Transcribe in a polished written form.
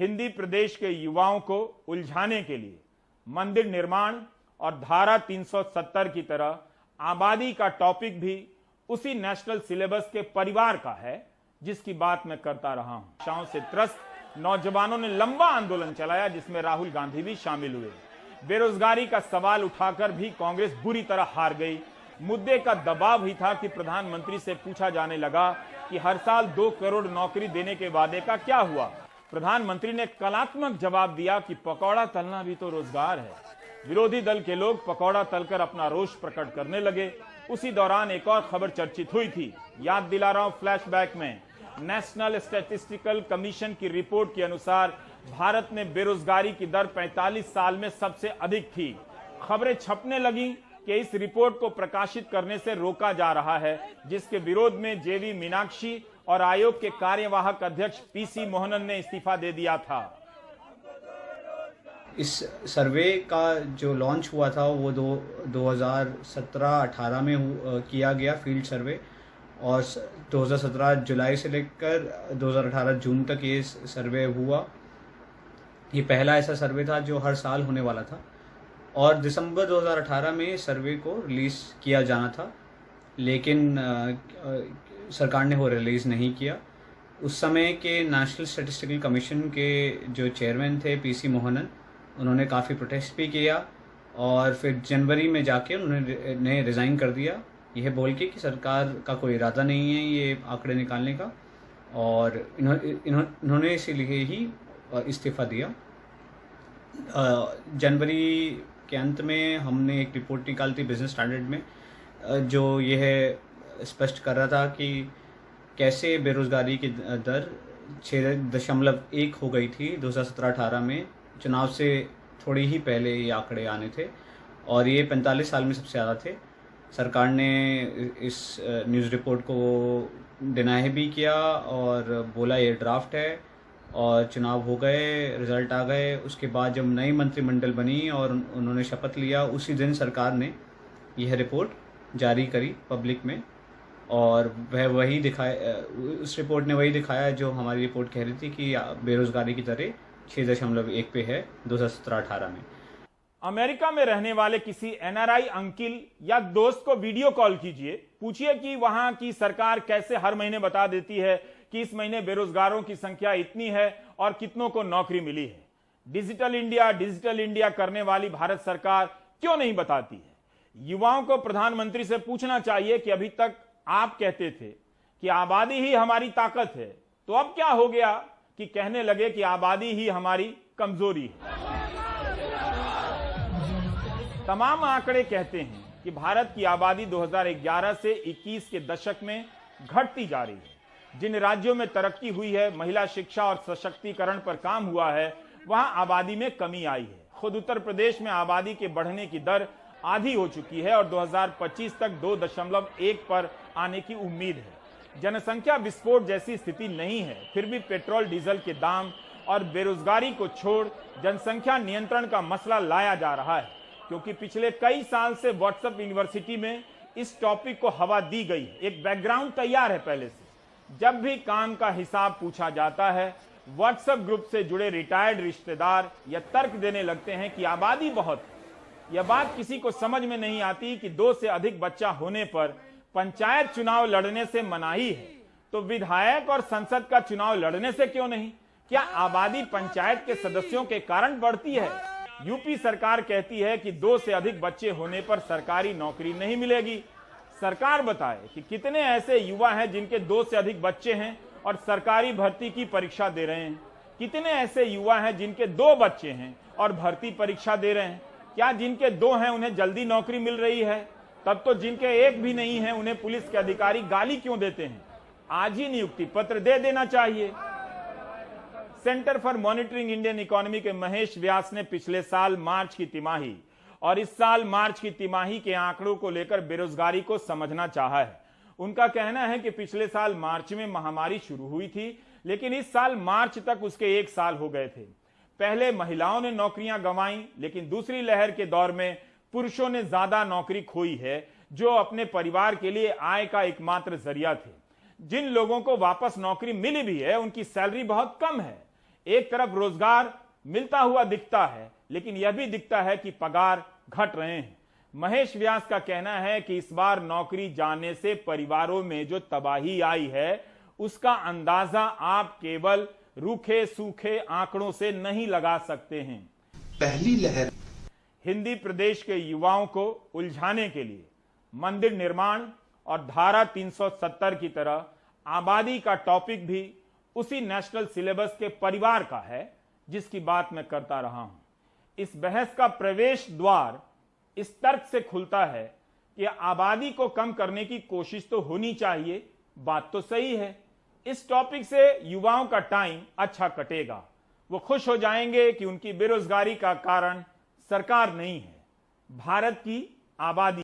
हिंदी प्रदेश के युवाओं को उलझाने के लिए मंदिर निर्माण और धारा 370 की तरह आबादी का टॉपिक भी उसी नेशनल सिलेबस के परिवार का है जिसकी बात मैं करता रहा हूं। नशाओं से त्रस्त नौजवानों ने लंबा आंदोलन चलाया जिसमें राहुल गांधी भी शामिल हुए। बेरोजगारी का सवाल उठाकर भी कांग्रेस बुरी तरह हार गई। मुद्दे का दबाव ही था कि प्रधानमंत्री से पूछा जाने लगा कि हर साल 2 करोड़ नौकरी देने के वादे का क्या हुआ। प्रधानमंत्री ने कलात्मक जवाब दिया कि पकौड़ा तलना भी तो रोजगार है। विरोधी दल के लोग पकौड़ा तलकर अपना रोष प्रकट करने लगे। उसी दौरान एक और खबर चर्चित हुई थी। याद दिला रहा हूं फ्लैशबैक में, नेशनल स्टैटिस्टिकल कमीशन की रिपोर्ट के अनुसार भारत में बेरोजगारी की दर 45 साल में सबसे अधिक थी। खबरें छपने लगी कि इस रिपोर्ट को प्रकाशित करने से रोका जा रहा है, जिसके विरोध में जेवी मीनाक्षी और आयोग के कार्यवाहक अध्यक्ष पीसी मोहनन ने इस्तीफा दे दिया था। इस सर्वे का जो लॉन्च हुआ था वो 2017-18 में किया गया फील्ड सर्वे, और 2017 जुलाई से लेकर 2018 जून तक ये सर्वे हुआ। ये पहला ऐसा सर्वे था जो हर साल होने वाला था, और दिसंबर 2018 में सर्वे को रिलीज़ किया जाना था, लेकिन सरकार ने वो रिलीज़ नहीं किया। उस समय के नेशनल स्टैटिस्टिकल कमीशन के जो चेयरमैन थे पीसी मोहनन, उन्होंने काफ़ी प्रोटेस्ट भी किया और फिर जनवरी में जाके उन्होंने रिज़ाइन कर दिया, यह बोल के कि सरकार का कोई इरादा नहीं है ये आंकड़े निकालने का, और इन्होंने इसीलिए ही इस्तीफ़ा दिया। जनवरी के अंत में हमने एक रिपोर्ट निकाली थी बिजनेस स्टैंडर्ड में, जो यह स्पष्ट कर रहा था कि कैसे बेरोज़गारी की दर 6.1 हो गई थी 2017-18 में। चुनाव से थोड़ी ही पहले ये आंकड़े आने थे और ये 45 साल में सबसे ज़्यादा थे। सरकार ने इस न्यूज़ रिपोर्ट को डिनाई भी किया और बोला ये ड्राफ्ट है, और चुनाव हो गए, रिज़ल्ट आ गए। उसके बाद जब नई मंत्रिमंडल बनी और उन्होंने शपथ लिया, उसी दिन सरकार ने यह रिपोर्ट जारी करी पब्लिक में, और वह वही दिखाया, उस रिपोर्ट ने वही दिखाया जो हमारी रिपोर्ट कह रही थी कि बेरोज़गारी की दरें 6.1 पे है 2017-18 में। अमेरिका में रहने वाले किसी एनआरआई अंकिल या दोस्त को वीडियो कॉल कीजिए, पूछिए कि वहां की सरकार कैसे हर महीने बता देती है कि इस महीने बेरोजगारों की संख्या इतनी है और कितनों को नौकरी मिली है। डिजिटल इंडिया करने वाली भारत सरकार क्यों नहीं बताती है? युवाओं को प्रधानमंत्री से पूछना चाहिए कि अभी तक आप कहते थे कि आबादी ही हमारी ताकत है, तो अब क्या हो गया कि कहने लगे कि आबादी ही हमारी कमजोरी है। तमाम आंकड़े कहते हैं कि भारत की आबादी 2011 से 21 के दशक में घटती जा रही है। जिन राज्यों में तरक्की हुई है, महिला शिक्षा और सशक्तिकरण पर काम हुआ है, वहां आबादी में कमी आई है। खुद उत्तर प्रदेश में आबादी के बढ़ने की दर आधी हो चुकी है और 2025 तक 2.1 पर आने की उम्मीद है। जनसंख्या विस्फोट जैसी स्थिति नहीं है, फिर भी पेट्रोल डीजल के दाम और बेरोजगारी को छोड़ जनसंख्या नियंत्रण का मसला लाया जा रहा है, क्योंकि पिछले कई साल से व्हाट्सएप यूनिवर्सिटी में इस टॉपिक को हवा दी गई है। एक बैकग्राउंड तैयार है पहले से। जब भी काम का हिसाब पूछा जाता है, व्हाट्सएप ग्रुप से जुड़े रिटायर्ड रिश्तेदार यह तर्क देने लगते हैं कि आबादी बहुत है। यह बात किसी को समझ में नहीं आती कि 2 से अधिक बच्चा होने पर पंचायत चुनाव लड़ने से मनाही है, तो विधायक और संसद का चुनाव लड़ने से क्यों नहीं? क्या आबादी पंचायत के सदस्यों के कारण बढ़ती है? यूपी सरकार कहती है कि 2 से अधिक बच्चे होने पर सरकारी नौकरी नहीं मिलेगी। सरकार बताए कि कितने ऐसे युवा हैं जिनके 2 से अधिक बच्चे हैं और सरकारी भर्ती की परीक्षा दे रहे हैं। कितने ऐसे युवा हैं जिनके 2 बच्चे हैं और भर्ती परीक्षा दे रहे हैं। क्या जिनके 2 हैं उन्हें जल्दी नौकरी मिल रही है? तब तो जिनके 1 भी नहीं है उन्हें पुलिस के अधिकारी गाली क्यों देते हैं? आज ही नियुक्ति पत्र दे देना चाहिए। Centre for monitoring Indian economy के महेश व्यास ने पिछले साल मार्च की तिमाही और इस साल मार्च की तिमाही के आंकड़ों को लेकर बेरोजगारी को समझना चाहा है। उनका कहना है कि पिछले साल मार्च में महामारी शुरू हुई थी, लेकिन इस साल मार्च तक उसके 1 साल हो गए थे। पहले महिलाओं ने नौकरियां गंवाई, लेकिन दूसरी लहर के दौर में पुरुषों ने ज्यादा नौकरी खोई है, जो अपने परिवार के लिए आय का एकमात्र जरिया थे। जिन लोगों को वापस नौकरी मिली भी है, उनकी सैलरी बहुत कम है। एक तरफ रोजगार मिलता हुआ दिखता है, लेकिन यह भी दिखता है कि पगार घट रहे हैं। महेश व्यास का कहना है कि इस बार नौकरी जाने से परिवारों में जो तबाही आई है उसका अंदाजा आप केवल रूखे सूखे आंकड़ों से नहीं लगा सकते हैं। पहली लहर हिंदी प्रदेश के युवाओं को उलझाने के लिए मंदिर निर्माण और धारा 370 की तरह आबादी का टॉपिक भी उसी नेशनल सिलेबस के परिवार का है जिसकी बात मैं करता रहा हूं। इस बहस का प्रवेश द्वार इस तर्क से खुलता है कि आबादी को कम करने की कोशिश तो होनी चाहिए, बात तो सही है। इस टॉपिक से युवाओं का टाइम अच्छा कटेगा, वो खुश हो जाएंगे कि उनकी बेरोजगारी का कारण सरकार नहीं है, भारत की आबादी।